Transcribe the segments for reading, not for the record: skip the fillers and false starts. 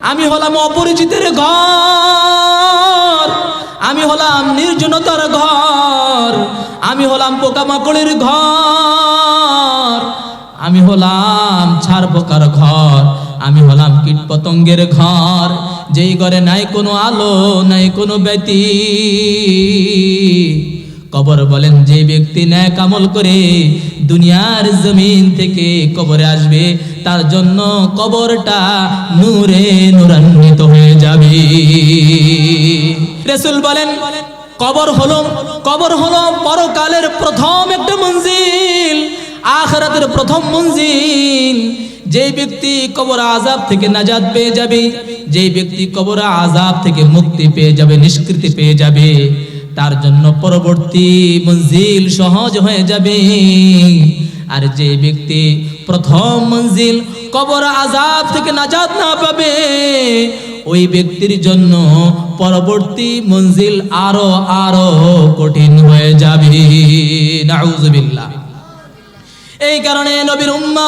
আমি হলাম অপরিচিতের ঘর, আমি হলাম নির্জনতার ঘর, আমি হলাম পোকামাকড়ের ঘর, আমি হলাম ছাড় পোকার ঘর, আমি হলাম কীট পতঙ্গের ঘর, যেই ঘরে নাই কোনো আলো নাই কোনো ব্যতি। কবর বলেন যে ব্যক্তি নেক আমল করে দুনিয়ার জমিন থেকে কবরে আসবে, তার জন্য কবরটা নূরে নূরান্বিত হয়ে যাবে। রাসূল বলেন কবর হলো পরকালের প্রথম একটা মঞ্জিল, আখিরাতের প্রথম মঞ্জিল। যে ব্যক্তি কবর আযাব থেকে নাজাত পেয়ে যাবে, যে ব্যক্তি কবর আযাব থেকে মুক্তি পেয়ে যাবে, নিষ্কৃতি পেয়ে যাবে, তার জন্য পরবর্তী মঞ্জিল সহজ হয়ে যাবে। আর যে ব্যক্তি প্রথম মঞ্জিল কবর আযাব থেকে নাজাত না পাবে, ওই ব্যক্তির জন্য পরবর্তী মঞ্জিল আরো আরো কঠিন হয়ে যাবে। নাউযুবিল্লাহ। এই কারণে নবীর উম্মত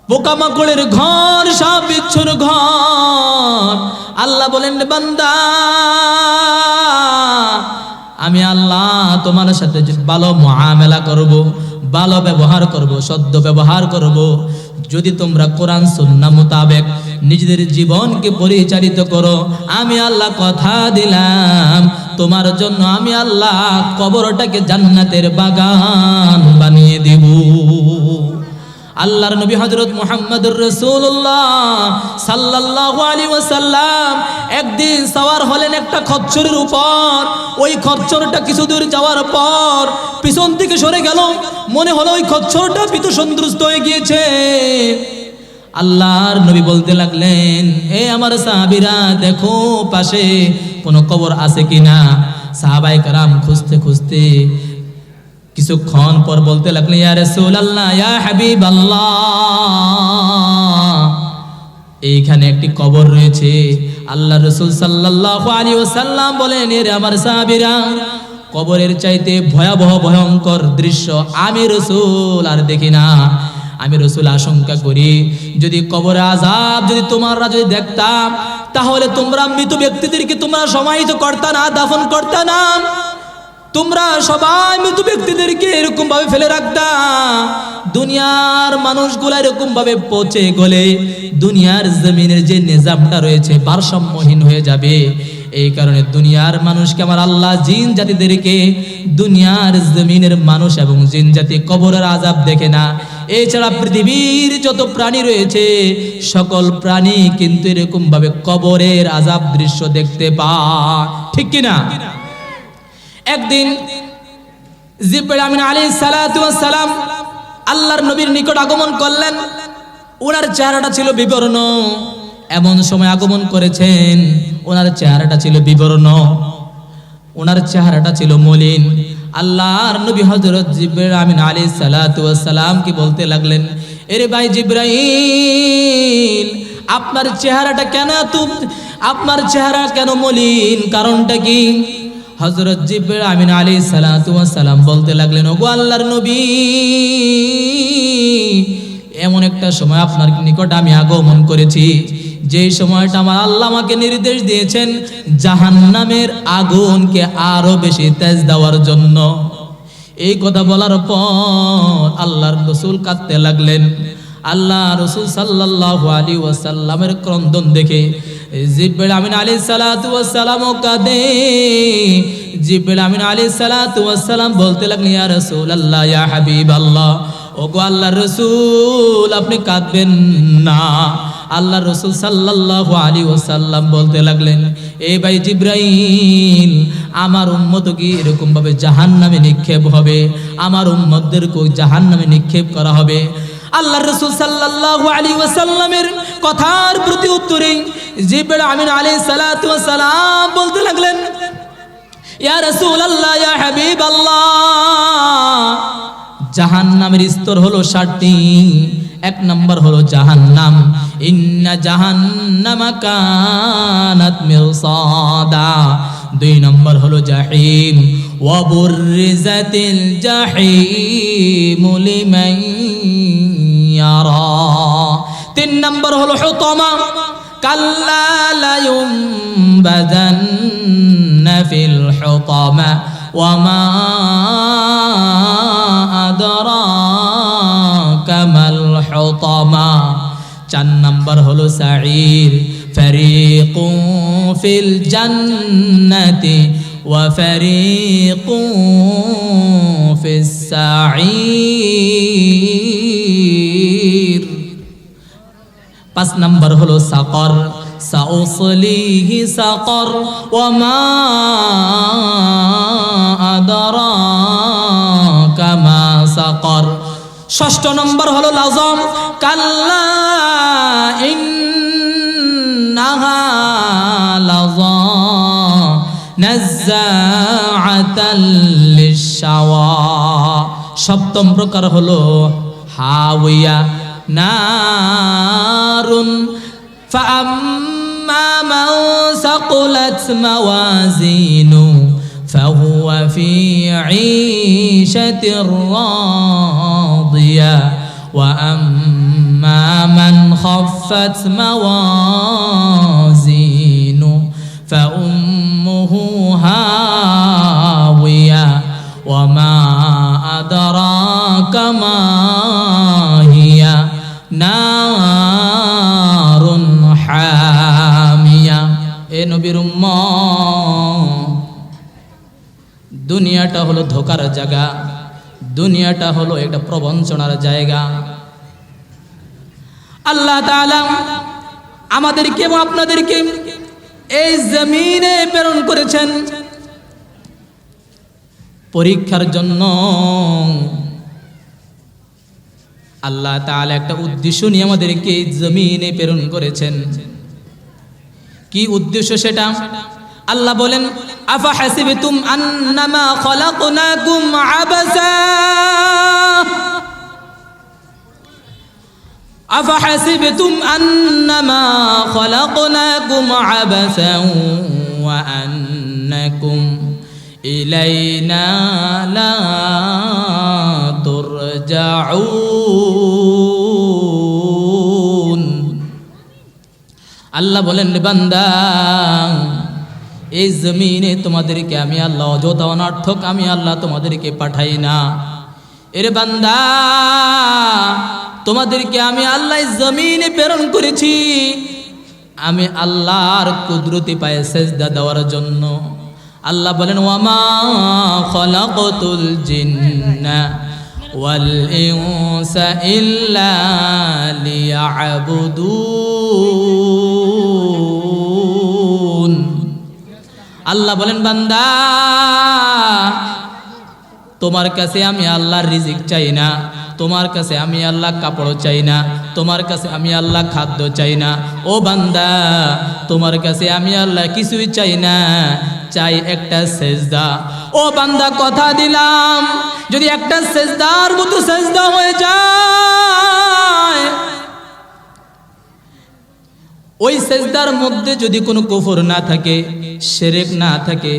পোকামাকড়ের ঘর, সাপ বিচ্ছুর ঘর। আল্লাহ বলেন বান্দা, আমি আল্লাহ তোমার সাথে ভালো মুআমেলা করব, ভালো ব্যবহার করব, সদ্য ব্যবহার করব, যদি তোমরা কোরআন সুন্নাহ মোতাবেক নিজেদের জীবনকে পরিচালিত করো। আমি আল্লাহ কথা দিলাম তোমার জন্য আমি আল্লাহ কবরটাকে জান্নাতের বাগান বানিয়ে দেব। আল্লাহর নবী হযরত মুহাম্মদুর রাসূলুল্লাহ সাল্লাল্লাহু আলাইহি ওয়াসাল্লাম একদিন সওয়ার হলেন একটা খচ্চরের উপর। ওই খচ্চরটা কিছু দূর যাওয়ার পর পিছন থেকে সরে গেল, মনে হলো ওই খচ্চরটা ভীত সন্ত্রস্ত হয়ে গিয়েছে। আল্লাহর নবী বলতে লাগলেন, হে আমার সাহাবীরা, দেখো পাশে কোনো কবর আছে কিনা। সাহাবায়ে কেরাম খুঁজতে খুঁজতে কিছুক্ষণ পর বলতে লাগলেন, ইয়া রাসূলুল্লাহ, ইয়া হাবিবাল্লাহ, এইখানে একটি কবর রয়েছে। আল্লাহ রাসূল সাল্লাল্লাহু আলাইহি ওয়াসাল্লাম বলেন, এর আমার সাহাবীরা, কবরের চাইতে ভয়াবহ ভয়ঙ্কর দৃশ্য আমি রাসূল আর দেখি না। আমি রাসূল আশঙ্কা করি যদি কবরে আযাব যদি তোমরা যদি দেখতাম, তাহলে তোমরা মৃত ব্যক্তিদেরকে তোমরা সমাহিত করতা না, দাফন করতা না, তোমরা সবাই মৃত ব্যক্তিদেরকে এরকম ভাবে ফেলে রাখতা। দুনিয়ার মানুষগুলা এরকম ভাবে পচে গলে দুনিয়ার জমিনের যে নিজামটা রয়েছে ভারসাম্যহীন হয়ে যাবে। এই কারণে দুনিয়ার মানুষকে আমার আল্লাহ জিন জাতিদেরকে, দুনিয়ার জমিনের মানুষ এবং জিন জাতি কবরের আযাব দেখে না। এছাড়া পৃথিবীর যত প্রাণী রয়েছে সকল প্রাণী কিন্তু এরকম ভাবে কবরের আযাব দৃশ্য দেখতে পায়, ঠিক কিনা? একদিন জিবরাইল আমিন আলাইহিস সালাতু ওয়াস সালাম আল্লাহর নবীর নিকট আগমন করলেন। ওনার চেহারাটা ছিল বিবর্ণ, এমন সময় আগমন করেছেন ওনার চেহারাটা ছিল বিবর্ণ, ওনার চেহারাটা ছিল মলিন। আল্লাহর নবী হযরত জিবরাইল আমিন আলাইহিস সালাতু ওয়াস সালাম কি বলতে লাগলেন, এরে ভাই জিবরাইল, আপনার চেহারাটা কেন আপনার চেহারা কেন মলিন, কারণটা কি? হযরত জিবরাইল আমিন আলাইহিস সালাতু ওয়াস সালাম বলতে লাগলেন, ওগো আল্লাহর নবী, এমন একটা সময় আপনার নিকট আমি আগমন করেছি যে সময়টা আমার আল্লাহ আমাকে নির্দেশ দিয়েছেন জাহান্নামের আগুনকে আরো বেশি তেজ দেওয়ার জন্য। এই কথা বলার পর আল্লাহর রাসূল কাঁদতে লাগলেন। আল্লাহ রাসূল সাল্লাল্লাহু আলাইহি ওয়াসাল্লামের ক্রন্দন দেখে জিবরাইল আমিন আলাইহিস সালাতু ওয়াস সালামও কাঁদে। জিবরাইল আমিন আলাইহিস সালাতু ওয়াস সালাম বলতে লাগলেন, ইয়া রাসূলুল্লাহ, ইয়া হাবিবাল্লাহ, ওগো আল্লাহর রাসূল, আপনি কাঁদবেন না। আল্লাহর রাসূল সাল্লাল্লাহু আলাইহি ওয়াসাল্লাম বলতে লাগলেন, এই ভাই জিবরাইল, আমার উম্মত কি এরকম ভাবে জাহান্নামে নিক্ষেপ হবে, আমার উম্মতদেরকে জাহান্নামে নিক্ষেপ করা হবে। আল্লাহর রাসূল সাল্লাল্লাহু আলাইহি ওয়াসাল্লামের কথার প্রতি উত্তরে জিবরাইল আমিন আলাইহিস সালাতু ওয়াস সালাম বলতে লাগলেন, ইয়া রাসূলুল্লাহ, ইয়া হাবিবাল্লাহ, জাহান্নামের স্তর হলো 7টি। এক নম্বর হলো জাহান্নাম, ইন্না জাহান্নামা কানাত মিরসাদা। 2 নম্বর হলো জাহিম, ওয়া বুররিজাতিল জাহিম লিমান ইয়ারা। নারা। 3 নম্বর হলো হুতামা, কাল্লা লা ইউমবাদান্না ফিল হুতামা ওয়া মা আদরাকা মাল হুতামা। 4 নম্বর হলো সাঈর, ফারীকুন ফিল জান্নাতি ওয়া ফারীকুন ফিস সাঈর। 5 নম্বর হলো সাকর, সাউসলিহি সাকর ওয়া মা আদরাকা মা সাকর। 6 নম্বর হলো লাযম, কাল্লা ইন্নাহা লাযা নাযাআতাল লিশশাওয়া। 7ম প্রকার হলো হাওয়া, নারুন ফাআম্মা মান সাকুলাত মাওয়াজিনু ফাহুয়া ফি ঈশাতির রাদিয়া ওয়া আম্মা মান খাফফাত মাওয়াজিনু ফাউম্মুহু হাওয়া ওয়া মা আদরাকা মা হিয়া নারুন হামিয়া। এ নবীর উম্মত, দুনিয়াটা হলো ধোকার জায়গা, দুনিয়াটা হলো একটা প্রবঞ্চনার জায়গা। আল্লাহ তাআলা আমাদেরকে এবং আপনাদেরকে এই জমিনে প্রেরণ করেছেন পরীক্ষার জন্য। আল্লাহ তাআলা একটা উদ্দেশ্য নিয়ে আমাদেরকে এই জমিনে প্রেরণ করেছেন। কি উদ্দেশ্য সেটা? আল্লাহ বলেন, আফা হাসিবতুম আন্নামা খলাকনাকুম আবাসা আফা হাসিবতুম আন্নামা খলাকনাকুম আবাসা ওয়া আন্নাকুম ইলাইনা লা তুরজাউন। আল্লাহ বলেন, বান্দা, এই জমিনে তোমাদেরকে আমি আল্লাহ অযথা অনর্থক আমি আল্লাহ তোমাদেরকে পাঠাই না। এর বান্দা, তোমাদেরকে আমি আল্লাহ জমিনে প্রেরণ করেছি আমি আল্লাহর কুদরতি পায়ে সেজদা দেওয়ার জন্য। আল্লাহ বলেন, ওয়ামা খলাকতুল জিন্না ওয়াল ইনসা ইল্লা লিয়াবুদুন। আল্লাহ বলেন, বান্দা, তোমার কাছে আমি আল্লাহর রিজিক চাই না, তোমার কাছে আমি আল্লাহ কাপড় চাই না, তোমার কাছে আমি আল্লাহ খাদ্য চাই না। ও বান্দা, তোমার কাছে আমি আল্লাহ কিছুই চাই না, চাই একটা সেজদা। ও বান্দা, কথা দিলাম যদি একটা সেজদার মতো সেজদা হয়ে যায়, ওই সেজদার মধ্যে যদি কোনো কুফর না থাকে, শিরক না থাকে,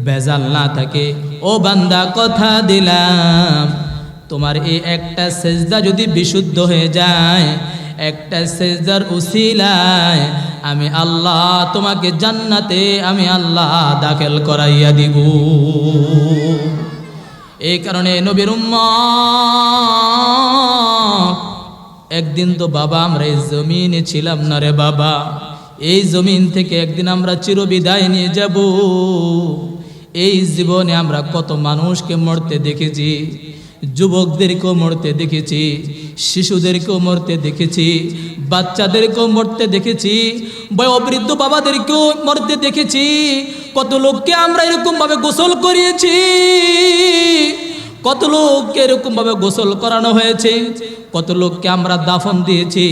বেজাল না থাকে, ও বান্দা কথা দিলাম তোমার এই একটা সেজদা যদি বিশুদ্ধ হয়ে যায়, একটা সেজদার উসিলায় আমি আল্লাহ তোমাকে জান্নাতে আমি আল্লাহ দাখিল করাইয়া দিব। এই কারণে নবীর উম্মত, একদিন তো বাবা আমরা এই জমিনে ছিলাম না রে বাবা, এই জমিন থেকে একদিন আমরা চিরবিদায় নিয়ে যাব। এই জীবনে আমরা কত মানুষকে মরতে দেখেছি, যুবকদেরকেও মরতে দেখেছি, শিশুদেরকেও মরতে দেখেছি, বাচ্চাদেরকেও মরতে দেখেছি, বয়োবৃদ্ধ বাবাদেরকেও মরতে দেখেছি। কত লোককে আমরা এরকম ভাবে গোসল করিয়েছি, কত লোককে এরকম ভাবে গোসল করানো হয়েছে, কত লোককে আমরা দাফন দিয়েছি,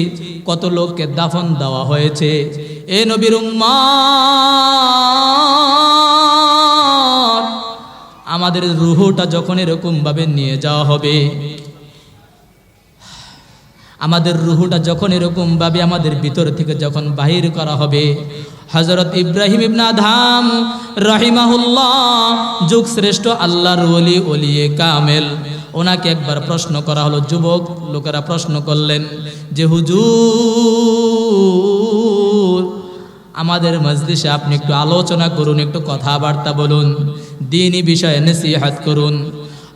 কত লোককে দাফন দেওয়া হয়েছে। এ নবীর উম্মত, আমাদের রুহটা যখন এরকম ভাবে নিয়ে যাওয়া হবে, আমাদের রুহটা যখন এরকম ভাবে আমাদের ভিতর থেকে যখন বাহির করা হবে, হযরত ইব্রাহিম ইবনে আদহাম রাহিমাহুল্লাহ, যুগ শ্রেষ্ঠ আল্লাহর ওলি, ওলিয়ে কামেল ওনাকে একবার প্রশ্ন করা হলো, যুবক লোকেরা প্রশ্ন করলেন যে হুজুর আমাদের মজলিসে আপনি একটু আলোচনা করুন, একটু কথাবার্তা বলুন, দ্বীনি বিষয়ে নসিহত করুন।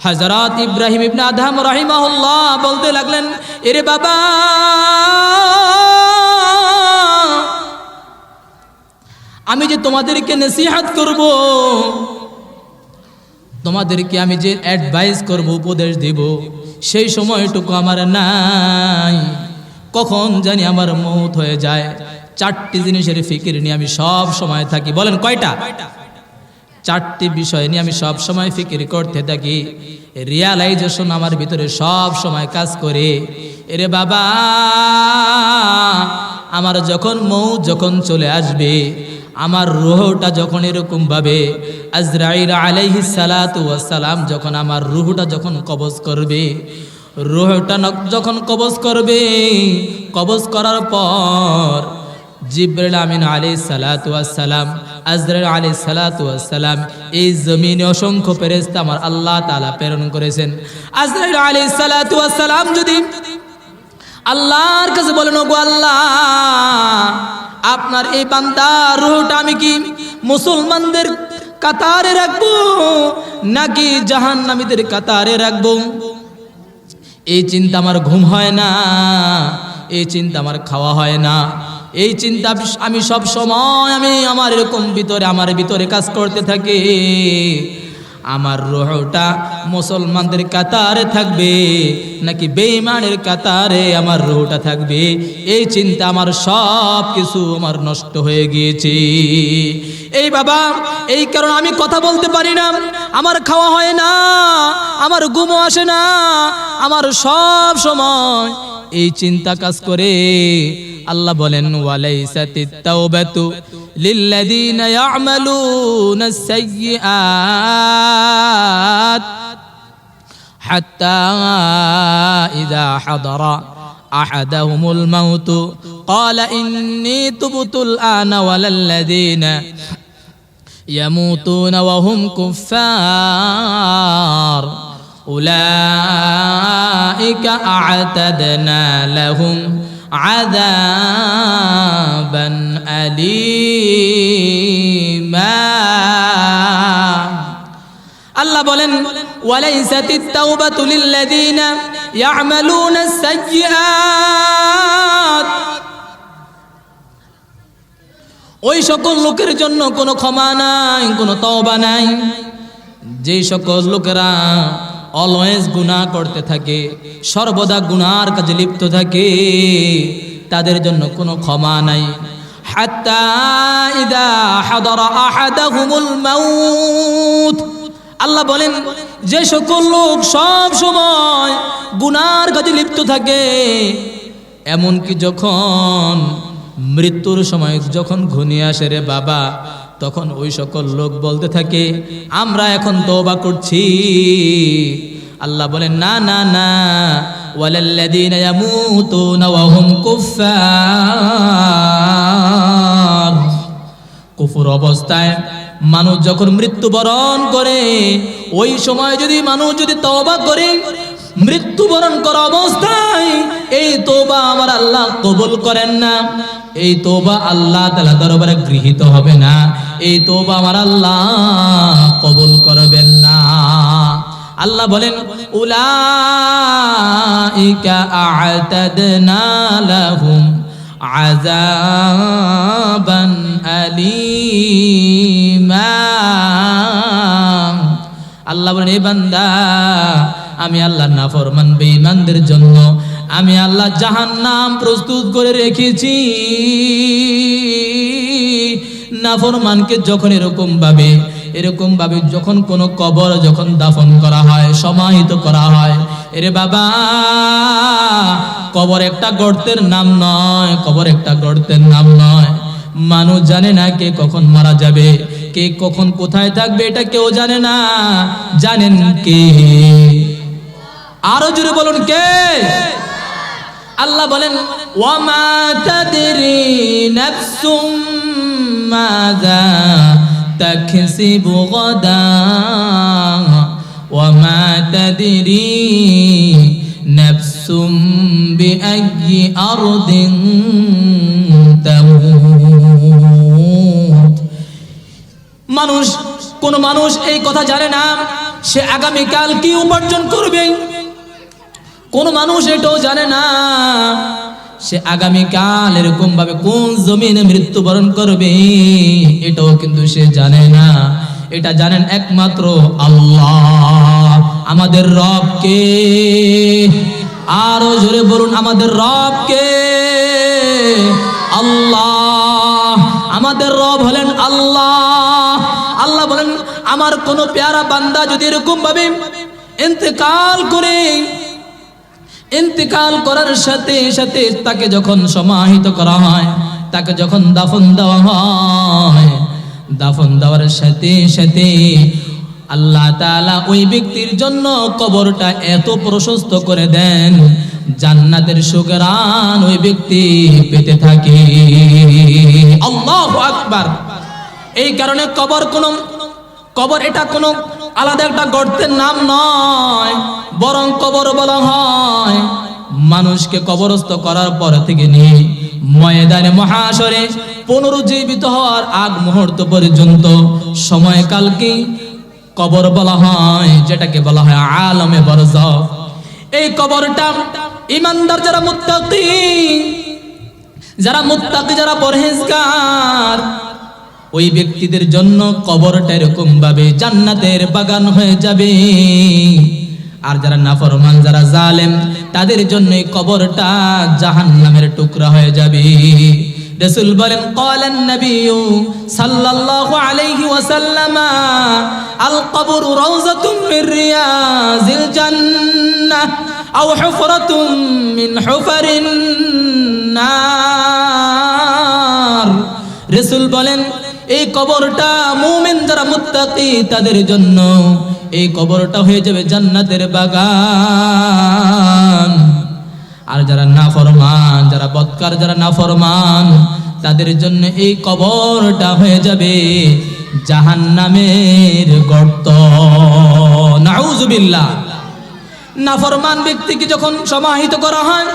হযরত ইব্রাহিম ইবনে আদহাম রাহিমাহুল্লাহ বলতে লাগলেন, এরে বাবা, আমি যে তোমাদেরকে নসিহত করব, তোমাদেরকে আমি যে অ্যাডভাইস করব, উপদেশ দেব, সেই সময়টুকু আমার নাই। কখন জানি আমার মৌত হয়ে যায়। 4টি জিনিসের ফিকির নিয়ে আমি সব সময় থাকি। বলেন কয়টা? 4টি বিষয় নিয়ে আমি সব সময় ফিকির করতে থাকি। রিয়ালাইজেশন আমার ভিতরে সব সময় কাজ করে। এরে বাবা, আমার যখন মৌত যখন চলে আসবে, আমার রূহটা যখন এরকম ভাবে আজরাইল আলাইহিস সালাতু ওয়াস সালাম যখন আমার রূহটা যখন কবজ করবে, রূহটা যখন কবজ করবে, কবজ করার পর জিবরাইল আমিন আলাইহিস সালাতু ওয়াস সালাম, আজরাইল আলাইহিস সালাতু ওয়াস সালাম, এই জমিনে অসংখ্য ফেরেশতা আমার আল্লাহ তাআলা প্রেরণ করেছেন। আজরাইল আলাইহিস সালাতু ওয়াস সালাম যদি আল্লাহর কাছে বলেন, ওগো আল্লাহ, আপনার এই বান্দার রূহটা আমি কি মুসলমানদের কাতারে রাখবো নাকি জাহান্নামীদের কাতারে রাখবো? এই চিন্তা আমার ঘুম হয় না, এই চিন্তা আমার খাওয়া হয় না, এই চিন্তা আমি সব সময় আমার এরকম আমার ভিতরে কাজ করতে থাকে। আমার রূহটা মুসলমানদের কাতারে থাকবে নাকি বেঈমানের কাতারে আমার রূহটা থাকবে, এই চিন্তা আমার সব কিছু আমার নষ্ট হয়ে গিয়েছে। এই বাবা, এই কারণে আমি কথা বলতে পারি না, আমার খাওয়া হয় না, আমার ঘুমও আসে না, আমার সব সময় এই চিন্তা কাজ করে। আল্লাহ বলেন, ওয়ালাইসাতিত তাওবাতু লিল্লাযীনা ইয়া'মালুনাস সাইয়্যাত হাত্তা ইযা হাদারা আহাদাহুমুল মাউতু ক্বালা ইন্নী তুবতুল আনা ওয়ালাল্লাযীনা ইয়ামুতুনা ওয়া হুম কুফফার উলাইকা আ'তাদনা লাহুম আযাবান আলীমা। আল্লাহ বলেন, ওয়ালাইসাতিত তাওবাতু লিল্লাযীনা ইয়া'মালুনাস সাইয়্যাত, ওই সকল লোকের জন্য কোনো ক্ষমা নাই, কোনো তওবা নাই, যেই সকল লোকেরা অলওয়েজ গুনাহ করতে থাকে, সর্বদা গুনার কাজে লিপ্ত থাকে, তাদের জন্য কোনো ক্ষমা নাই। হাত্তা ইযা হাদারা আহাদাহুমুল মাউত, আল্লাহ বলেন যে সকল লোক সব সময় গুনার কাজে লিপ্ত থাকে, এমনকি যখন মৃত্যুর সময় যখন ঘনিয়ে আসে রে বাবা, তখন ওই সকল লোক বলতে থাকে, আমরা এখন তওবা করছি। আল্লাহ বলেন, না না না, ওয়ালাল্লাযীনা ইয়ামুতুনা ওয়া হুম কুফফার, কুফর অবস্থায় মানুষ যখন মৃত্যুবরণ করে, ওই সময় যদি মানুষ যদি তওবা করে, মৃত্যুবরণ করা অবস্থায় এই তওবা আমার আল্লাহ কবুল করেন না, এই তওবা আল্লাহ তাআলা দরবারে গৃহীত হবে না, এই তওবা আমার আল্লাহ কবুল করবেন না। আল্লাহ বলেন, উলাইকা আ'তাদনা লাহুম আযাবান আলীমা। আল্লাহ বলেন, এই বান্দা, আমি আল্লাহর নাফরমান বেঈমানদের জন্য আমি আল্লাহ জাহান্নাম প্রস্তুত করে রেখেছি। নাফরমানকে যখন এরকম ভাবে যখন কোনো কবর যখন দাফন করা হয়, সমাহিত করা হয়, এরে বাবা, কবর একটা গর্তের নাম নয়, কবর একটা গর্তের নাম নয়। মানুষ জানে না কে কখন মারা যাবে, কে কখন কোথায় থাকবে, এটা কেউ জানে না। জানেন কে? আরো জোরে বলুন, কে? আল্লাহ বলেন, ওয়ামা তাদরি নাফসুম মাযা তাকসিবু গাদা ওয়ামা তাদরি নাফসুম বিআইয়ি আরদিন তামুত। কোন মানুষ এই কথা জানে না সে আগামীকাল কি উপার্জন করবে। কোন মানুষ এটাও জানে না সে আগামীকাল এরকম ভাবে কোন জমিনে মৃত্যুবরণ করবে, এটাও কিন্তু সে জানে না। এটা জানেন একমাত্র আল্লাহ। আমাদের রব কে? আরো জোরে বলুন, আমাদের রব কে? আল্লাহ। আমাদের রব হলেন আল্লাহ। আল্লাহ বলেন, আমার কোন পেয়ারা বান্দা যদি এরকম ভাবে ইন্তেকাল করার সাথে সাথে তাকে যখন সমাহিত করা হয়, তাকে যখন দাফন দেওয়া হয়, দাফন দেওয়ার সাথে সাথে আল্লাহ তাআলা ওই ব্যক্তির জন্য কবরটা এত প্রশস্ত করে দেন, জান্নাতের সুগরান ওই ব্যক্তি পেতে থাকে। আল্লাহু আকবার। এই কারণে কবর এটা কোনো আলাদা একটা গর্তের নাম নয়, বরং কবর বলা হয় মানুষকে কবরস্থ করার পর থেকে নিয়ে ময়দানে মহাশরে পুনরুজ্জীবিত হওয়ার আগ মুহূর্ত পর্যন্ত সময়কালকে কবর বলা হয়, যেটাকে বলা হয় আলমে বারজাখ। এই কবরটা ঈমানদার যারা মুত্তাকি যারা পরহেজগার ওই ব্যক্তিদের জন্য কবরটা এরকম ভাবে জান্নাতের বাগান হয়ে যাবে। আর যারা নাফরমান, যারা জালেম, তাদের জন্য এই কবরটা জাহান্নামের টুকরা হয়ে যাবে। রাসূল বলেন, ক্বালান নবিয়্যু সাল্লাল্লাহু আলাইহি ওয়াসাল্লাম, আল কবরু রাউযাতুম মির রিয়াজিল জান্নাহ আও হুফরাতুম মিন হুফারিন নার। রাসূল বলেন, এই কবরটা মুমিন যারা মুত্তাকি তাদের জন্য এই কবরটা হয়ে যাবে জান্নাতের বাগান। আর যারা নাফরমান, যারা বদকার, যারা নাফরমান, তাদের জন্য এই কবরটা হয়ে যাবে জাহান্নামের গর্ত। নাউযুবিল্লাহ। নাফরমান ব্যক্তিকে যখন সমাহিত করা হয়,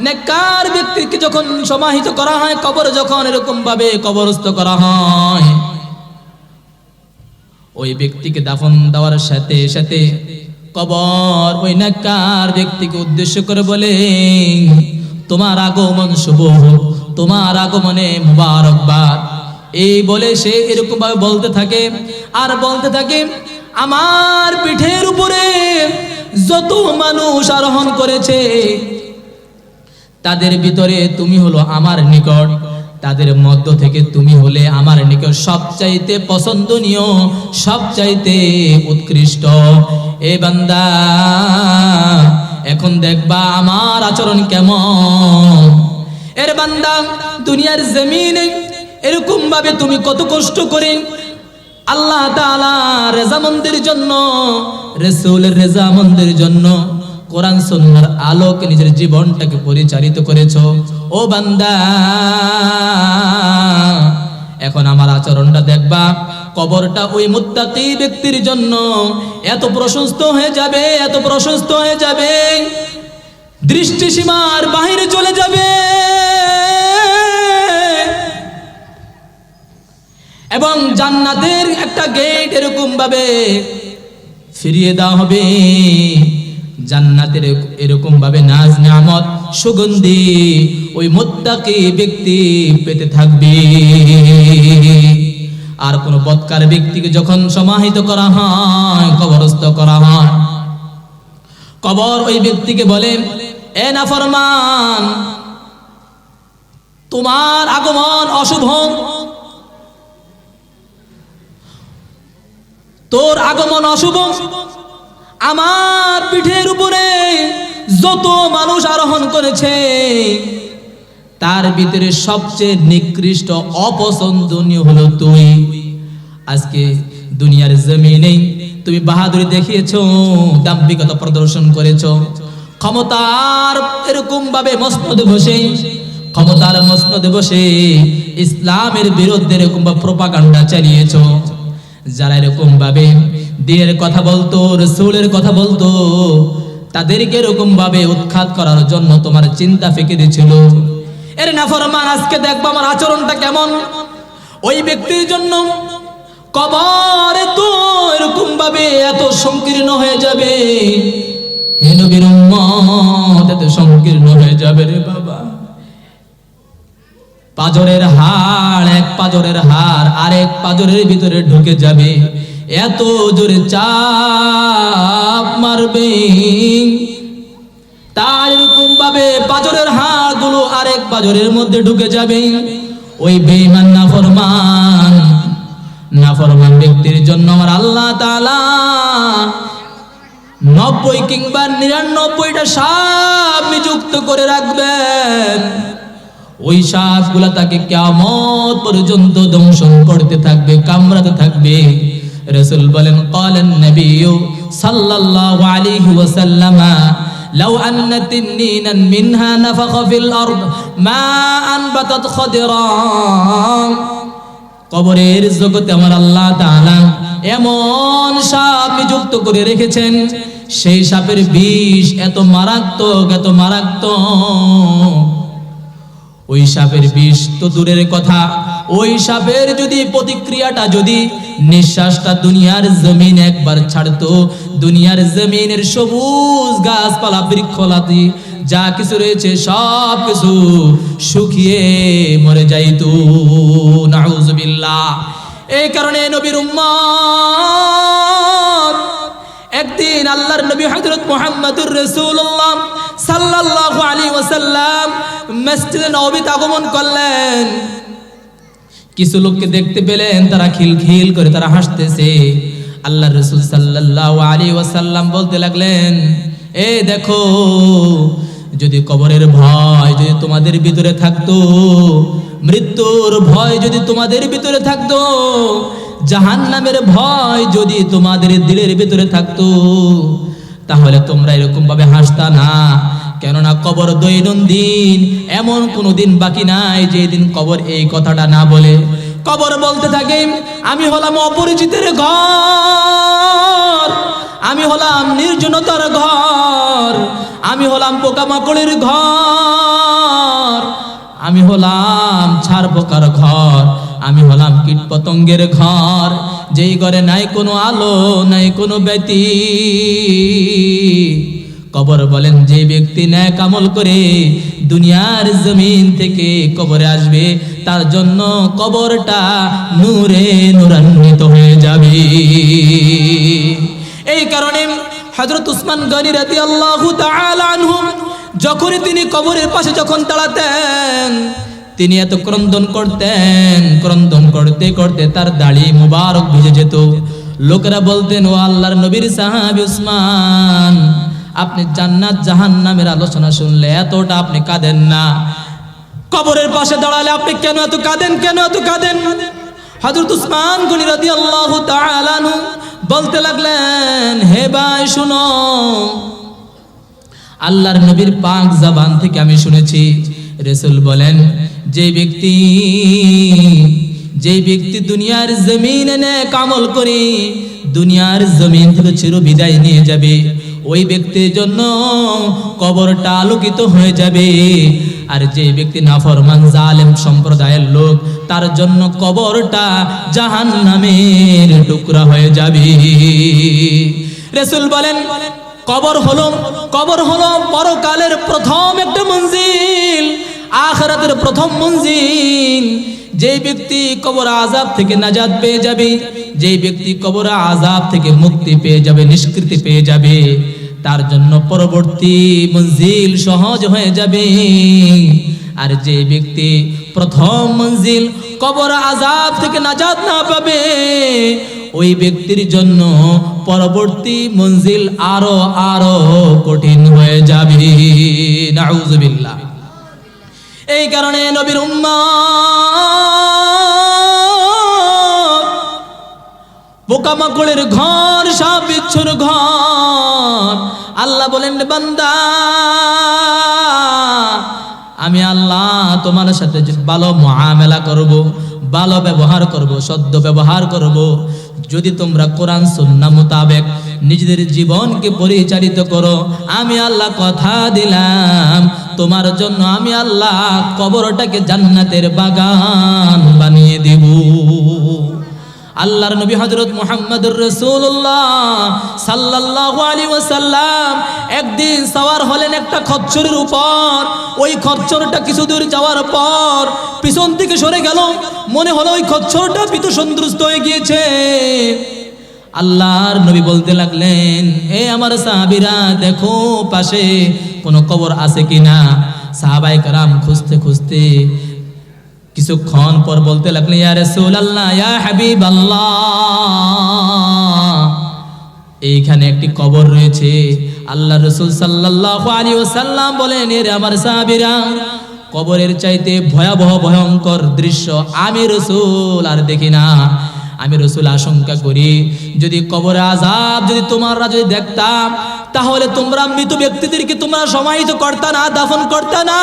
নেককার ব্যক্তিকে যখন সমাহিত করা হয়, কবর যখন এরকম ভাবে কবরস্থ করা হয়, ওই ব্যক্তিকে দাফন দেওয়ার সাথে সাথে কবর ওই নেককার ব্যক্তিকে উদ্দেশ্য করে বলে, তোমার আগমন শুভ হোক, তোমার আগমনে মুবারকবাদ। এই বলে সে এরকম ভাবে বলতে থাকে আর বলতে থাকে, আমার পিঠের উপরে যত মানুষ আরোহণ করেছে তাদের ভিতরে তুমি হলো আমার নিকট, তাদের মধ্য থেকে তুমি হলে আমার নিকট সবচাইতে পছন্দনীয়, সবচাইতে উৎকৃষ্ট। এ বান্দা, এখন দেখবা আমার আচরণ কেমন। এর বান্দা, দুনিয়ার জমিনে এরকম ভাবে তুমি কত কষ্ট করে আল্লাহ তাআলা রেজামন্দের জন্য, রাসূলের রেজামন্দের জন্য কোরআন সুন্নাহর আলোকে নিজের জীবনটাকে পরিচালিত করেছো। ও বান্দা, এখন আমার আচরণটা দেখবা। কবরটা ওই মুত্তাকি ব্যক্তির জন্য এত প্রশস্ত হয়ে যাবে, এত প্রশস্ত হয়ে যাবে, দৃষ্টিসীমার বাহিরে চলে যাবে। এবং জান্নাতের একটা গেট এরকম ভাবে ফিরিয়ে দেওয়া হবে। জান্নাতের এরকম ভাবে নাজ নিয়ামত সুগন্ধি ওই মুত্তাকি ব্যক্তি পেতে থাকবে। আর কোন বদকার ব্যক্তিকে যখন সমাহিত করা হয়, কবরস্থ করা হয়, কবর ওই ব্যক্তিকে বলে, এ নাফরমান, তোমার আগমন অশুভ, তোর আগমন অশুভ। আমার পিঠের উপরে যত মানুষ আরোহণ করেছে তার ভিতরে সবচেয়ে নিকৃষ্ট, অপছন্দনীয় হলো তুই। আজকে দুনিয়ার জমিনে তুমি বাহাদুরি দেখিয়েছো, দাম্ভিকতা প্রদর্শন করেছো, ক্ষমতার এরকম ভাবে মসনদে বসে, ক্ষমতার মসনদে বসে ইসলামের বিরুদ্ধে এরকম ভাবে প্রোপাগান্ডা চালিয়েছো। যারা এরকম ভাবে দিনের কথা বলতো, রাসূলের কথা বলতো, তাদেরকে এরকম ভাবে উৎখাত করার জন্য তোমার চিন্তা ফিকির ছিল। এর নাফরমান আজকে দেখবো আমার আচরণটা কেমন। ওই ব্যক্তির জন্য কবর তো এরকম ভাবে এত সংকীর্ণ হয়ে যাবে, হে নবীর উম্মত, এত সংকীর্ণ হয়ে যাবে রে বাবা। পাঁজরের হাড়, এক পাঁজরের হাড় আরেক পাঁজরের ভিতরে ঢুকে যাবে, এত জোরে চাপ মারবে, তার এরকম ভাবে পাঁজরের হাড়গুলো আরেক পাঁজরের মধ্যে ঢুকে যাবে। ওই বেঈমান নাফরমান ব্যক্তির জন্য আমার আল্লাহ তাআলা 90 কিংবা 99টা সাপ নিযুক্ত করে রাখবেন। ওই সাপগুলা তাকে কিয়ামত পর্যন্ত দংশন করতে থাকবে, কামড়াতে থাকবে। রাসূল বলেন, ক্বালান নবিয়্যু সাল্লাল্লাহু আলাইহি ওয়াসাল্লাম, লাউ আন্না তিন্নিনান মিনহা নাফাখা ফিল আরদ মা আনবাতাত খাদিরা। কবরের জগতে আমার আল্লাহ তাআলা এমন সাপ নিযুক্ত করে রেখেছেন, সেই সাপের বিষ এত মারাত্মক, এত মারাত্মক। ওই সাপের বিষ তো দূরের কথা, ওই সাপের যদি প্রতিক্রিয়াটা, যদি নিঃশ্বাসটা দুনিয়ার জমিন একবার ছাড়তো, দুনিয়ার জমিনের সবুজ গাছপালা বৃক্ষলতা যা কিছু রয়েছে সব কিছু শুকিয়ে মরে যাইতো। নাউযুবিল্লাহ। এই কারণে নবীর উম্মত একদিন আল্লাহর নবী হযরত মুহাম্মদুর রাসূলুল্লাহ সাল্লাল্লাহু আলাইহি ওয়াসাল্লাম মসজিদে নববীতে আগমন করলেন। কিছু লোককে দেখতে পেলেন, তারা খিলখিল করে তারা হাসতেছে। আল্লাহর রাসূল সাল্লাল্লাহু আলাইহি ওয়াসাল্লাম বলতে লাগলেন, এ দেখো, যদি কবরের ভয় যদি তোমাদের ভিতরে থাকতো, মৃত্যুর ভয় যদি তোমাদের ভিতরে থাকতো, জাহান্নামের ভয় যদি তোমাদের দিলের ভিতরে থাকতো, তাহলে তোমরা এরকম ভাবে হাসতা না। কেননা কবর দৈনন্দিন, এমন কোনো দিন বাকি নাই যে দিন কবর এই কথাটা না বলে। কবর বলতে থাকে, আমি হলাম অপরিচিতের ঘর, আমি হলাম নির্জনতার ঘর, আমি হলাম পোকামাকড়ের ঘর, আমি হলাম ছাড় পোকার ঘর, আমি হলাম কীট পতঙ্গের ঘর, যেই ঘরে নাই কোনো আলো, নাই কোনো ব্যতি। কবর বলেন, যে ব্যক্তি নেক আমল করে দুনিয়ার জমিন থেকে কবরে আসবে, তার জন্য কবরটা নূরে নূরান্বিত হয়ে যাবে। এই কারণে হযরত উসমান গনি রাদিয়াল্লাহু তাআলা আনহু যখনই তিনি কবরের পাশে যখন দাঁড়াতেন, তিনি এত ক্রন্দন করতেন, ক্রন্দন করতে করতে তার দাড়ি মুবারক ভিজে যেত। লোকেরা বলতেন, ও আল্লাহর নবীর সাহাবী উসমান, আপনি জান্নাত জাহান্নামের আলোচনা শুনলে এতটা আপনি কাঁদেন না, কবরের পাশে দাঁড়ালে আপনি কেন এত কাঁদেন, কেন এত কাঁদেন? হযরত উসমান গনি রাদিয়াল্লাহু তাআলা আনহু বলতে লাগলেন, হে ভাই শুনো, আল্লাহর নবীর পাক জবান থেকে আমি শুনেছি, রাসূল বলেন, যে ব্যক্তি দুনিয়ার জমিনে নেক আমল করে দুনিয়ার জমিন থেকে চিরবিদায় নিয়ে যাবে, ওই ব্যক্তির জন্য কবরটা আলোকিত হয়ে যাবে। আর যে ব্যক্তি নাফরমান জালেম সম্প্রদায়ের লোক, তার জন্য কবরটা জাহান্নামের টুকরা হয়ে যাবে। রাসূল বলেন, কবর হলো পরকালের প্রথম একটা মঞ্জিল, আখিরাতের প্রথম মঞ্জিল। যে ব্যক্তি কবর আযাব থেকে নাজাত পেয়ে যাবে, যে ব্যক্তি কবর আযাব থেকে মুক্তি পেয়ে যাবে, নিষ্কৃতি পেয়ে যাবে, তার জন্য পরবর্তী মঞ্জিল সহজ হয়ে যাবে। আর যে ব্যক্তি প্রথম মঞ্জিল কবর আযাব থেকে নাজাত না পাবে, ওই ব্যক্তির জন্য পরবর্তী মঞ্জিল আরো আরো কঠিন হয়ে যাবে। নাউযুবিল্লাহ। এই কারণে নবীর উম্মত পোকামাকড়ের ঘর, সাপ বিচ্ছুর ঘর। আল্লাহ বলেন, বান্দা আমি আল্লাহ তোমার সাথে ভালো মুআমালা করব, ভালো ব্যবহার করব, সদ্য ব্যবহার করব। যদি তোমরা কোরআন সুন্নাহ মোতাবেক নিজেদের জীবনকে পরিচালিত করো, আমি আল্লাহ কথা দিলাম তোমার জন্য আমি আল্লাহ কবরটাকে জান্নাতের বাগান বানিয়ে দেব। আল্লাহর নবী হযরত মুহাম্মদুর রাসূলুল্লাহ সাল্লাল্লাহু আলাইহি ওয়াসাল্লাম একদিন সওয়ার হলেন একটা খচ্চরের উপর। ওই খচ্চরটা কিছু দূর যাওয়ার পর পিছন থেকে সরে গেল, মনে হলো ওই খচ্চরটা ভীত সন্ত্রস্ত হয়ে গিয়েছে। আল্লাহর নবী বলতে লাগলেন, এ আমার সাহাবীরা দেখো পাশে কোনো কবর আছে কিনা। সাহাবায়ে কেরাম খুঁজতে খুঁজতে কিছুক্ষণ পর বলতে লাগলেন, ইয়া রাসূলুল্লাহ, ইয়া হাবিবাল্লাহ, এইখানে একটি কবর রয়েছে। আল্লাহ রাসূল সাল্লাল্লাহু আলাইহি ওয়াসাল্লাম বলেন, এর আমার সাহাবীরা, কবরের চাইতে ভয়াবহ ভয়ঙ্কর দৃশ্য আমি রাসূল আর দেখি না। আমি রাসূল আশঙ্কা করি যদি কবরে আযাব যদি তোমরা যদি দেখতাম, তাহলে তোমরা মৃত ব্যক্তিদেরকে তোমরা সমাহিত করতা না, দাফন করতা না।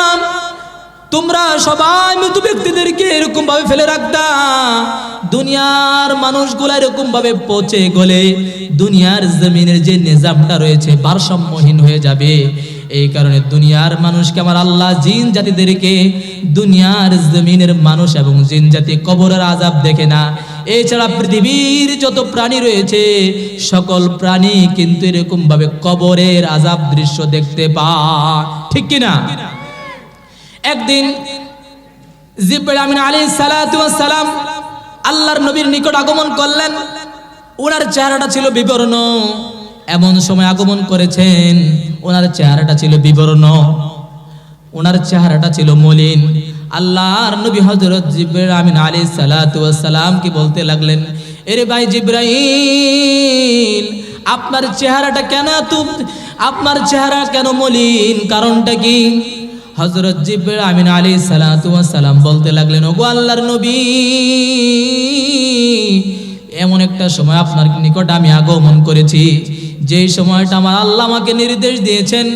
তোমরা সবাই মৃত ব্যক্তিদেরকে এরকম ভাবে ফেলে রাখতা। দুনিয়ার মানুষগুলো এরকম ভাবে পচে গলে দুনিয়ার জমিনের যে নিজামটা রয়েছে ভারসাম্যহীন হয়ে যাবে। এই কারণে দুনিয়ার মানুষকে আমার আল্লাহ জিন জাতিদেরকে, দুনিয়ার জমিনের মানুষ এবং জিন জাতি কবরের আযাব দেখে না। এছাড়া পৃথিবীর যত প্রাণী রয়েছে সকল প্রাণী কিন্তু এরকম ভাবে কবরের আযাব দৃশ্য দেখতে পায়, ঠিক কিনা? একদিন জিবরাইল আমিন আলাইহিস সালাতু ওয়াস সালাম আল্লাহর নবীর নিকট আগমন করলেন। ওনার চেহারাটা ছিল বিবর্ণ। এমন সময় আগমন করেছেন ওনার চেহারাটা ছিল বিবর্ণ, ওনার চেহারাটা ছিল মলিন। আল্লাহর নবী হযরত জিবরাইল আমিন আলাইহিস সালাতু ওয়াস সালাম কি বলতে লাগলেন, এরে ভাই জিবরাইল, আপনার চেহারাটা কেন আপনার চেহারা কেন মলিন, কারণটা কি? হযরত জিবরাইল আমিন আলাইহিস সালাতু ওয়াস সালাম বলতে লাগলেন, ওগো আল্লাহর নবী, এমন একটা সময় আপনার নিকট আমি আগমন করেছি যে সময়টা আমার আল্লাহ আমাকে নির্দেশ দিয়েছেন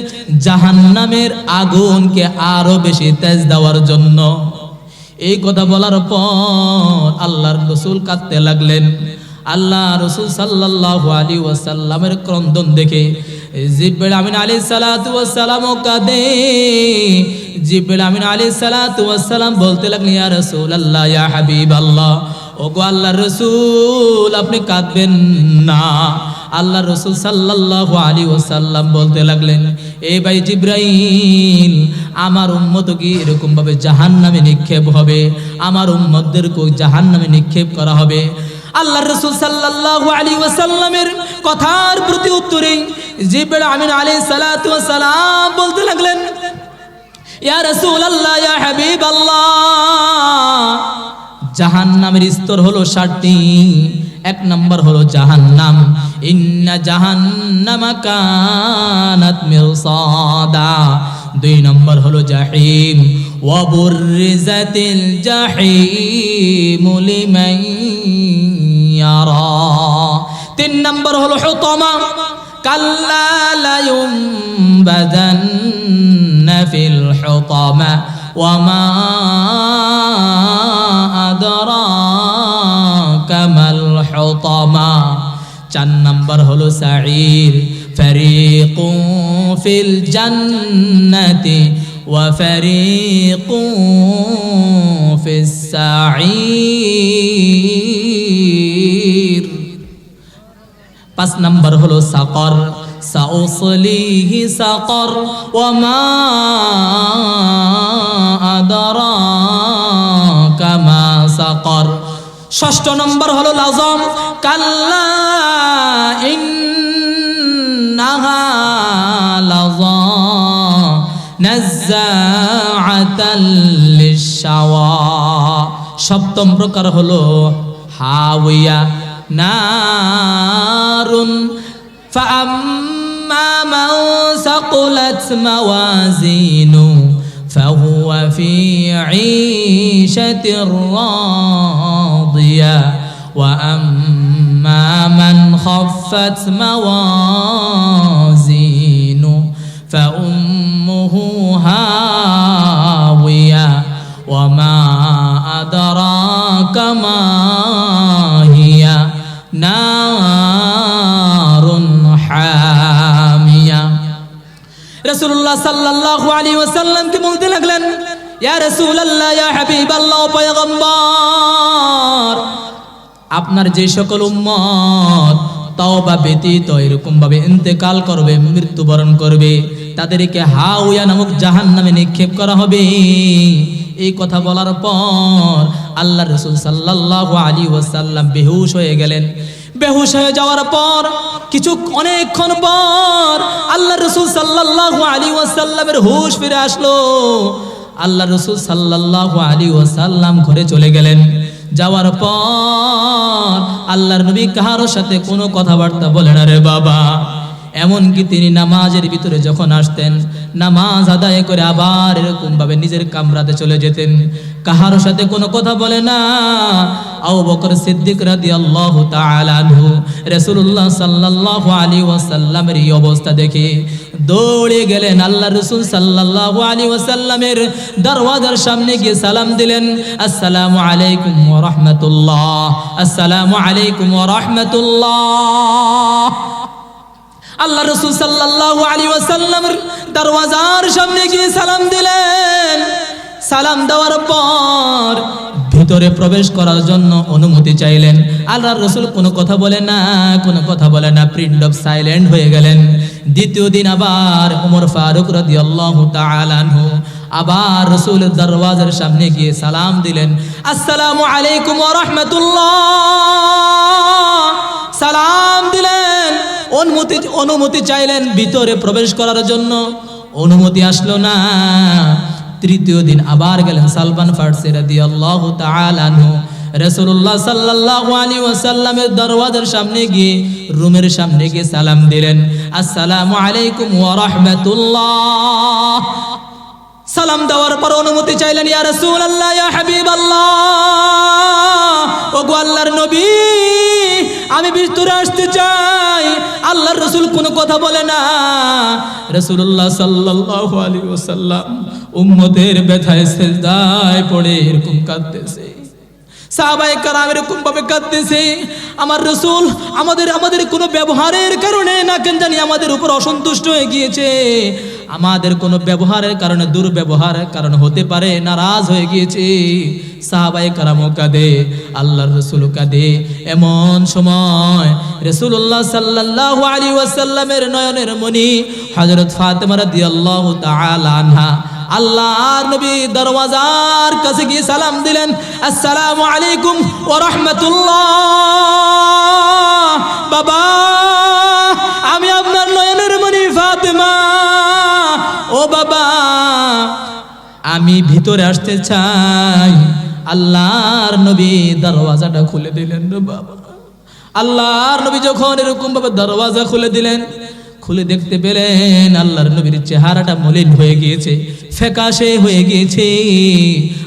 জাহান্নামের আগুনকে আরো বেশি তেজ দেওয়ার জন্য। এই কথা বলার পর আল্লাহর রাসূল কাঁদতে লাগলেন। আল্লাহ রাসূল সাল্লাল্লাহু আলাইহি ওয়াসাল্লামের ক্রন্দন দেখে জিবরাইল আমিন আলাইহিস সালাতু ওয়াস সালাম কাঁদে। জিবরাইল আমিন আলাইহিস সালাতু ওয়াস সালাম বলতে লাগলেন, ইয়া রাসূলুল্লাহ, ইয়া হাবিবাল্লাহ, ওগো আল্লাহর রাসূল, আপনি কাঁদবেন না। আল্লাহ রাসূল সাল্লাল্লাহু আলাইহি ওয়াসাল্লাম বলতে লাগলেন, এই ভাই জিবরাইল, আমার উম্মত কি এরকম ভাবে জাহান্নামে নিক্ষেপ হবে, আমার উম্মতদেরকে জাহান্নামে নিক্ষেপ করা হবে। আল্লাহর রাসূল সাল্লাল্লাহু আলাইহি ওয়াসাল্লামের কথার প্রতি উত্তরে জিবরাইল আমিন আলাইহিস সালাতু ওয়াস সালাম বলতে লাগলেন, ইয়া রাসূলুল্লাহ, ইয়া হাবিবাল্লাহ, জাহান্নামের স্তর হলো 7টি। এক নাম্বার হলো জাহান্নাম, ইন্না জাহান্নামা কানাত মিরসাদা। 2 নম্বর হলো জাহিম, ওয়া বুররিজাতিল জাহিম লিমান ইয়ারা। 3 নম্বর হলো হুতামা, কাল্লা লা ইউমবাদান্না ফিল হুতামা ওয়া মা আদরাকা মাল হুতামা। 4 নম্বর হলো সাঈর, ফারিকুন ফিল জান্নাতি ওয়া ফারিকুন ফিস সাঈর। 5 নম্বর হলো সাকর, সাউসলিহি সাকর ওয়া মা আদরাকা মা সাকর। 6 নম্বর হলো লাযম, কাল্লা ইন্নাহা লাযা নাযাআতাল লিশাওয়া। 7ম প্রকার হলো হাওয়া, নারুন ফাআম্মা মান সাকুলাত মাওয়াজিনু ফাহুয়া ফি ঈশাতির রাদিয়া ওয়া আম্মা মান খাফফাত মাওয়াজিনু ফাউম্মুহু হাওয়া। রাসূলুল্লাহ সাল্লাল্লাহু আলাইহি ওয়াসাল্লামকে বলতে লাগলেন, ইয়া রাসূলুল্লাহ, ইয়া হাবিবাল্লাহ, পয়গম্বর, আপনার যে সকল উম্মত তাওবা ব্যতীত এরকম ভাবে ইন্তেকাল করবে, মৃত্যুবরণ করবে, তাদেরকে হাওয়া নামক জাহান্নামে নিক্ষেপ করা হবে। এই কথা বলার পর আল্লাহ রাসূল সাল্লাল্লাহু আলাইহি ওয়াসাল্লাম বেহুশ হয়ে গেলেন। বেহুশ হয়ে যাওয়ার পর অনেকক্ষণ পর আল্লাহ রাসূল সাল্লাল্লাহু আলাইহি ওয়াসাল্লামের হুঁশ ফিরে আসলো। আল্লাহ রাসূল সাল্লাল্লাহু আলাইহি ওয়াসাল্লাম ঘরে চলে গেলেন। যাওয়ার পর আল্লাহর নবী কারো সাথে কোনো কথাবার্তা বলে না রে বাবা। এমনকি তিনি নামাজের ভিতরে যখন আসতেন, নামাজ আদায় করে আবার এরকম ভাবে নিজের কামরাতে চলে যেতেন, কাহারো সাথে কোনো কথা বলে না। আবু বকর সিদ্দিক রাদিয়াল্লাহু তাআলা আনহু রাসূলুল্লাহ সাল্লাল্লাহু আলাইহি ওয়াসাল্লামের এই অবস্থা দেখে দৌড়ে গেলেন আল্লাহ রাসূল সাল্লাল্লাহু আলাইহি ওয়াসাল্লামের দরওয়াজার সামনে গিয়ে সালাম দিলেন, আসসালামু আলাইকুম ওয়া রাহমাতুল্লাহ, আসসালামু আলাইকুম ওয়া রাহমাতুল্লাহ। আল্লাহ রাসূল সাল্লাল্লাহু আলাইহি ওয়াসাল্লামের দরওয়াজার সামনে গিয়ে সালাম দিলেন। সালাম দেওয়ার পর ভিতরে প্রবেশ করার জন্য অনুমতি চাইলেন। আল্লাহর রাসূল কোনো কথা বলে না, কোনো কথা বলে না, প্রিন্ট অফ সাইলেন্ট হয়ে গেলেন। দ্বিতীয় দিন আবার ওমর ফারুক রাদিয়াল্লাহু তাআলা আনহু আবার রাসূলের দরওয়াজার সামনে গিয়ে সালাম দিলেন, আসসালামু আলাইকুম ওয়া রাহমাতুল্লাহ। সালাম দিলেন, অনুমতি চাইলেন ভিতরে প্রবেশ করার জন্য, অনুমতি আসলো না। তৃতীয় দিন আবার গেলেন সালমান ফারসি রাদিয়াল্লাহু তাআলা আনহু রাসূলুল্লাহ সাল্লাল্লাহু আলাইহি ওয়াসাল্লামের দরওয়াজার সামনে গিয়ে রুমের সামনে গিয়ে সালাম দিলেন, আসসালামু আলাইকুম ওয়া রাহমাতুল্লাহ। সালাম দেওয়ার পর অনুমতি চাইলেন, ইয়া রাসূলুল্লাহ, ইয়া হাবিবাল্লাহ, ওগো আল্লাহর নবী, আমি ভিতরে আসতে চাই। আল্লাহর রাসূল কোনো কথা বলে না। রাসূলুল্লাহ সাল্লাল্লাহু আলাইহি ওয়াসাল্লাম উম্মতের ব্যথায় সিজদায় পড়ে এরকম কাঁদতেছে, সাহাবায়ে কেরাম এরকম ভাবে কাঁদতেছে। আমার রাসূল আমাদের কোনো ব্যবহারের কারণে না কেন জানি আমাদের উপর অসন্তুষ্ট হয়ে গিয়েছে, আমাদের কোনো ব্যবহারের কারণে, দুর্ব্যবহারের কারণে হতে পারে নারাজ হয়ে গিয়েছে। সাহাবায়ে কেরামও কাঁদে, আল্লাহর রাসূল কাঁদে। এমন সময় রাসূলুল্লাহ সাল্লাল্লাহু আলাইহি ওয়াসাল্লামের নয়নের মণি হযরত ফাতেমা রাদিয়াল্লাহু তাআলা আনহা আল্লাহর নবী দরওয়াজার কাছে গিয়ে সালাম দিলেন, আসসালামু আলাইকুম ওয়া রাহমাতুল্লাহ। বাবা, আমি আপনার নয়নের মণি ফাতেমা, ও বাবা, আমি ভিতরে আসতে চাই। আল্লাহর নবী দরওয়াজাটা খুলে দিলেন রে বাবা। আল্লাহর নবী যখন এরকম ভাবে দরওয়াজা খুলে দিলেন, খুলে দেখতে পেলেন আল্লাহর নবীর চেহারাটা মলিন হয়ে গিয়েছে, ফ্যাকাশে হয়ে গিয়েছে।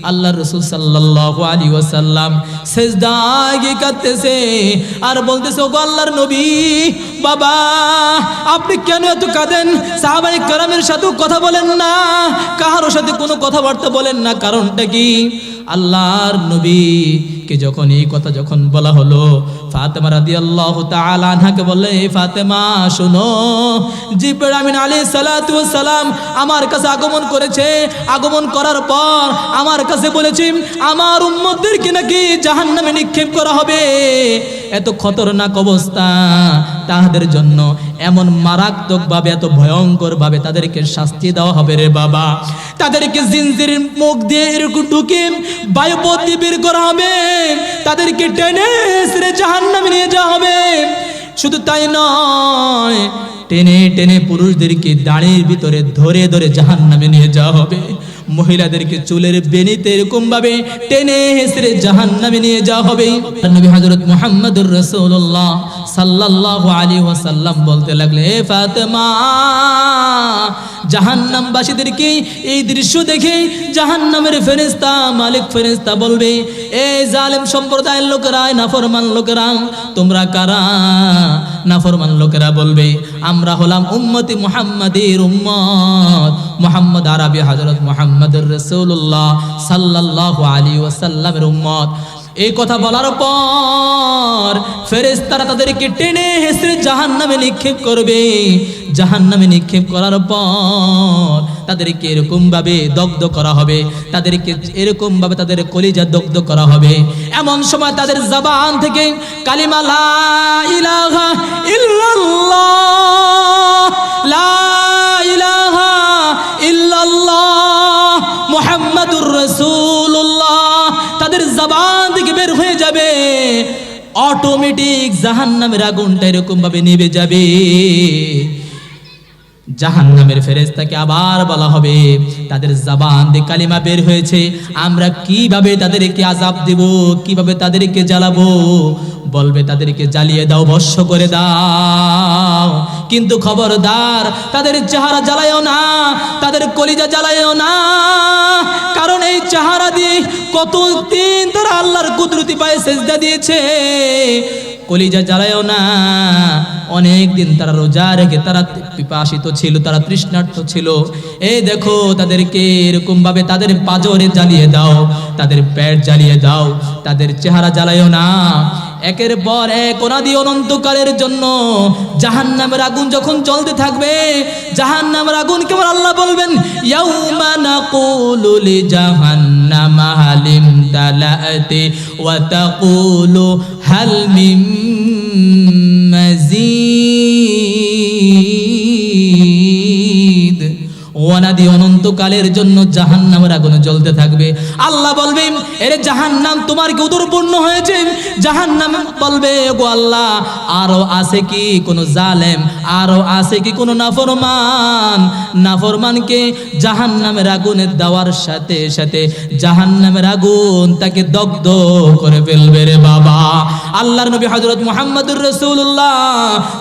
আল্লাহর রাসূল সাল্লাল্লাহু আলাইহি ওয়াসাল্লাম সিজদায় গিয়ে কাঁদতেছে আর বলতেছে, ওগো আল্লাহর নবী, বাবা, আপনি কেন এত কাঁদেন? সাহাবায়ে কেরামের সাথে কথা বলেন না, কারো সাথে কোনো কথাবার্তা বলেন না, কারণটা কি? আল্লাহর নবীকে যখন এই কথা যখন বলা হলো, ফাতেমা রাদিয়াল্লাহু তাআলা আনহাকে বললেন, এই ফাতেমা শোনো, জিবরাইল আমিন আলাইহিস সালাতু ওয়াস সালাম আমার কাছে আগমন করেছে। আগমন করার পর আমার কাছে বলেছে আমার উম্মতদেরকে নাকি জাহান্নামে নিক্ষেপ করা হবে। এত খতরনাক অবস্থা, তাদের জন্য এমন মারাত্মক ভাবে, এত ভয়ঙ্কর ভাবে তাদেরকে শাস্তি দেওয়া হবে রে বাবা। তাদেরকে জিনজিরের মুখ দিয়ে এরকম ঢুকে বায়ুপথ দিয়ে বের করা হবে, তাদেরকে টেনে ছেড়ে জাহান্নামে নিয়ে যাওয়া হবে। শুধু তাই নয়, টেনে টেনে পুরুষদেরকে দাড়ির ভিতরে ধরে ধরে জাহান্নামে নিয়ে যাওয়া হবে, মহিলাদেরকে চুলের বেনিতে এরকম ভাবে টেনে হেসরে জাহান্নামে নিয়ে যাওয়া হবে। নবী হযরত মুহাম্মদুর রাসূলুল্লাহ সাল্লাল্লাহু আলাইহি ওয়াসাল্লাম বলতে লাগলে, হে ফাতেমা, জাহান্নামবাসীদেরকে এই দৃশ্য দেখে জাহান্নামের ফেরেশতা, মালিক ফেরেশতা বলবে, এই জালেম সম্প্রদায়ের লোকেরা, নাফরমান লোকেরা, তোমরা কারা? নাফরমান লোকেরা বলবে, আমরা হলাম উম্মতি মুহাম্মাদের উম্মত, মুহাম্মদ আরবি হযরত মুহাম্মদুর রাসূলুল্লাহ সাল্লাল্লাহু আলাইহি ওয়াসাল্লামের উম্মত। এই কথা বলার পর ফেরেশতারা তাদেরকে টেনে হেসড়ে জাহান্নামে নিক্ষেপ করবে। জাহান্নামে নিক্ষেপ করার পর তাদেরকে এরকম ভাবে দগ্ধ করা হবে, তাদেরকে এরকম ভাবে তাদের কলিজা দগ্ধ করা হবে। এমন সময় তাদের জবান থেকে কালিমা লা ইলাহা ইল্লাল্লাহ, লা ইলাহা ইল্লাল্লাহ মুহাম্মাদুর রাসূলুল্লাহ তাদের জবান থেকে বের হয়ে যাবে। অটোমেটিক জাহান্নামের আগুনটা এরকম ভাবে নিভে যাবে। জাহান্নামের ফেরেশতাকে আবার বলা হবে, তাদের জবান দিয়ে কালিমা বের হয়েছে, আমরা কিভাবে তাদেরকে আযাব দেব, কিভাবে তাদেরকে জ্বালাবো? বলবে তাদেরকে জ্বালিয়ে দাও, ভস্ম করে দাও, কিন্তু খবরদার তাদের চেহারা জ্বালায়ও না, তাদের কলিজা জ্বালায়ও না। কারণ এই চেহারা দিয়ে কতদিন তারা আল্লাহর কুদরতি পায়ে সেজদা দিয়েছে। কলিজা জ্বালায়ও না, অনেক দিন তারা রোজা রেখে তারা পিপাসিত ছিল, তারা তৃষ্ণার্ত ছিল। এই দেখো তাদেরকে এরকম ভাবে তাদের পাজরে জ্বালিয়ে দাও, তাদের পেট জ্বালিয়ে দাও, তাদের চেহারা জ্বালায়ও না। একের পর এক অনাদি অনন্তকালের জন্য জাহান্নামের আগুন যখন জ্বলতে থাকবে, জাহান্নামের আগুন কেবল আল্লাহ বলবেন ইয়াউমা নাকুলু লিজাহান্নামা হালিম তালাতি ওয়া তাকুলু হাল মিন মাজিদ। অনাদি অনন্তকালের জন্য জাহান্নামের আগুনে জ্বলতে থাকবে। আল্লাহ বলবেন এরে জাহান্নাম তোমার কি উদরপূর্ণ হয়েছে? জাহান্নাম বলবে গো আল্লাহ আরো আছে কি কোনো জালেম, আরো আছে কি কোনো নাফরমান? নাফরমানকে জাহান্নামের আগুনে দেওয়ার সাথে সাথে জাহান্নামের আগুন তাকে দগ্ধ করে ফেলবে রে বাবা। আল্লাহর নবী হযরত মুহাম্মদুর রাসূলুল্লাহ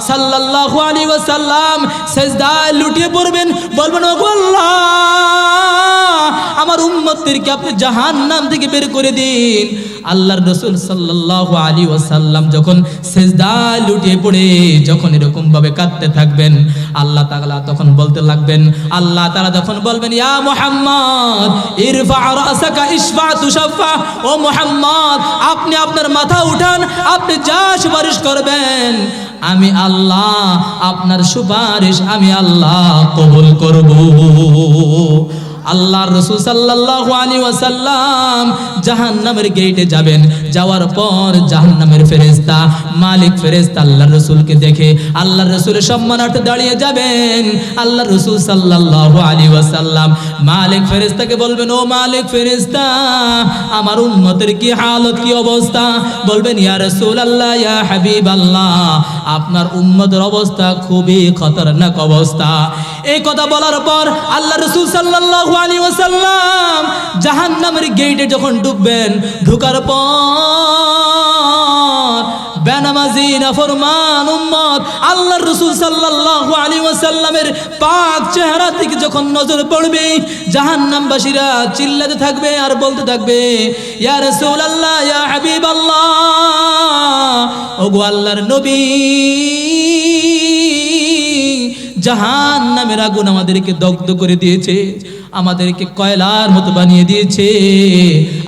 সাল্লাল্লাহু আলাইহি ওয়াসাল্লাম সিজদায় লুটিয়ে পড়বেন, বলবেন ওগো আল্লাহ আমার উম্মতদেরকে আপনি জাহান্নাম থেকে বের করে দিন। আল্লাহর রাসূল সাল্লাল্লাহু আলাইহি ওয়াসাল্লাম যখন সিজদায় লুটিয়ে পড়ে যখন এরকম ভাবে কাঁদতে থাকবেন, আল্লাহ তাআলা তখন বলতে লাগবেন, আল্লাহ তাআলা তখন বলবেন ইয়া মুহাম্মদ ইরফা রাসাকা ইশফা তুশাফা। ও মুহাম্মদ আপনি আপনার মাথা উঠান, আপনি যা সুপারিশ করবেন আমি আল্লাহ আপনার সুপারিশ আমি আল্লাহ কবুল করব। আল্লাহর রাসূল সাল্লাল্লাহু আলাইহি ওয়াসাল্লাম জাহান্নামের গেটে যাবেন। যাওয়ার পর জাহান্নামের ফেরেশতা মালিক ফেরেশতা আল্লাহর রাসূলকে দেখে আল্লাহর রাসূলের সম্মানার্থে দাঁড়িয়ে যাবেন। আল্লাহর রাসূল সাল্লাল্লাহু আলাইহি ওয়াসাল্লাম মালিক ফেরেশতাকে বলবেন, ও মালিক ফেরেশতা আমার উম্মতের কি হালত, কি অবস্থা? বলবেন ইয়া রাসূলুল্লাহ ইয়া হাবিবাল্লাহ আপনার উম্মতের অবস্থা খুবই খতরনাক অবস্থা। এই কথা বলার পর আল্লাহর রাসূল সাল্লাল্লাহু আলাইহি ওয়াসাল্লাম জাহান্নামের গেটে যখন ঢুকবেন, ঢোকার পর বেনামাজি নাফরমান উম্মত আল্লাহর রাসূল সাল্লাল্লাহু আলাইহি ওয়াসাল্লামের পাক চেহারা থেকে যখন নজর পড়বে, জাহান্নামবাসীরা চিল্লাতে থাকবে আর বলতে থাকবে ইয়া রাসূলুল্লাহ ইয়া হাবিবাল্লাহ ওগো আল্লাহর নবী জাহান্নামের আগুন আমাদেরকে দগ্ধ করে দিয়েছে, আমাদেরকে কয়লার মতো বানিয়ে দিয়েছে।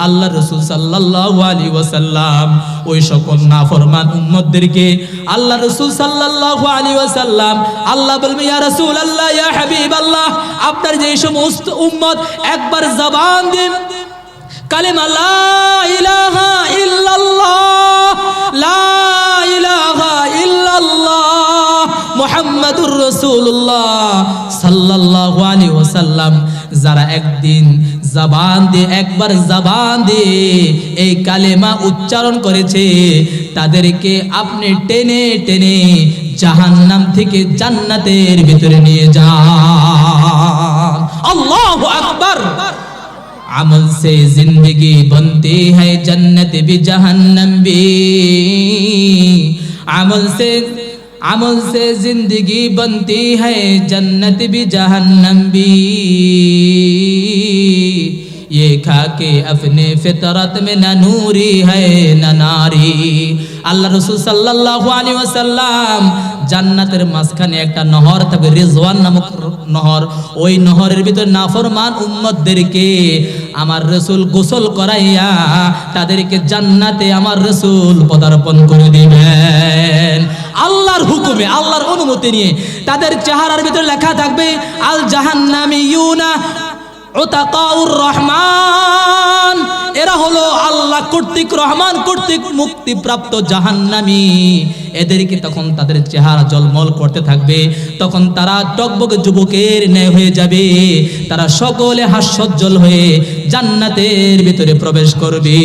আল্লাহর রাসূল সাল্লাল্লাহু আলাইহি ওয়াসাল্লাম ওই সকল নাফরমান উম্মতদেরকে আল্লাহর রাসূল সাল্লাল্লাহু আলাইহি ওয়াসাল্লাম আল্লাহ বলবে ইয়া রাসূলুল্লাহ ইয়া হাবিবাল্লাহ আপনার যে সমস্ত উম্মত একবার জবান দিন কালিমা লা ইলাহা ইল্লাল্লাহ, লা ইলাহা ইল্লাল্লাহ মুহাম্মাদুর রাসূলুল্লাহ সাল্লাল্লাহু আলাইহি ওয়াসাল্লাম যারা একদিন একবার জবান দিয়ে এই কালেমা উচ্চারণ করেছে তাদেরকে আপনি টেনে টেনে জাহান্নাম থেকে জান্নাতের ভিতরে নিয়ে যান। আল্লাহু আকবার। अमल से जिंदगी बनती है जन्नत भी जहन्नम भी, अमल से जिंदगी बनती है जन्नत भी जहन्नम भी। ये खाके अपने फितरत में न नूरी है न नारी। আল্লাহ রাসূল সাল্লাল্লাহু আলাইহি ওয়াসাল্লাম জান্নাতের মাঝখানে একটা নহর থাকবে, রিজওয়ান নামক নহর। ওই নহরের ভিতর নাফরমান উম্মতদেরকে আমার রাসূল গোসল করাইয়া তাদেরকে জান্নাতে আমার রাসূল পদার্পণ করে দিবেন। আল্লাহর হুকুমে, আল্লাহর অনুমতি নিয়ে তাদের চেহারার ভিতরে লেখা থাকবে আল জাহান্নামিয়ুনা উতাকাউর রহমান। এরা হলো আল্লাহ কর্তৃক, রহমান কর্তৃক মুক্তিপ্রাপ্ত জাহান্নামী। এদেরকে তখন তাদের চেহারা জলমল করতে থাকবে, তখন তারা টকবকে যুবকের ন্যায় হয়ে যাবে, তারা সকলে হাস্যোজ্জ্বল হয়ে জান্নাতের ভিতরে প্রবেশ করবে।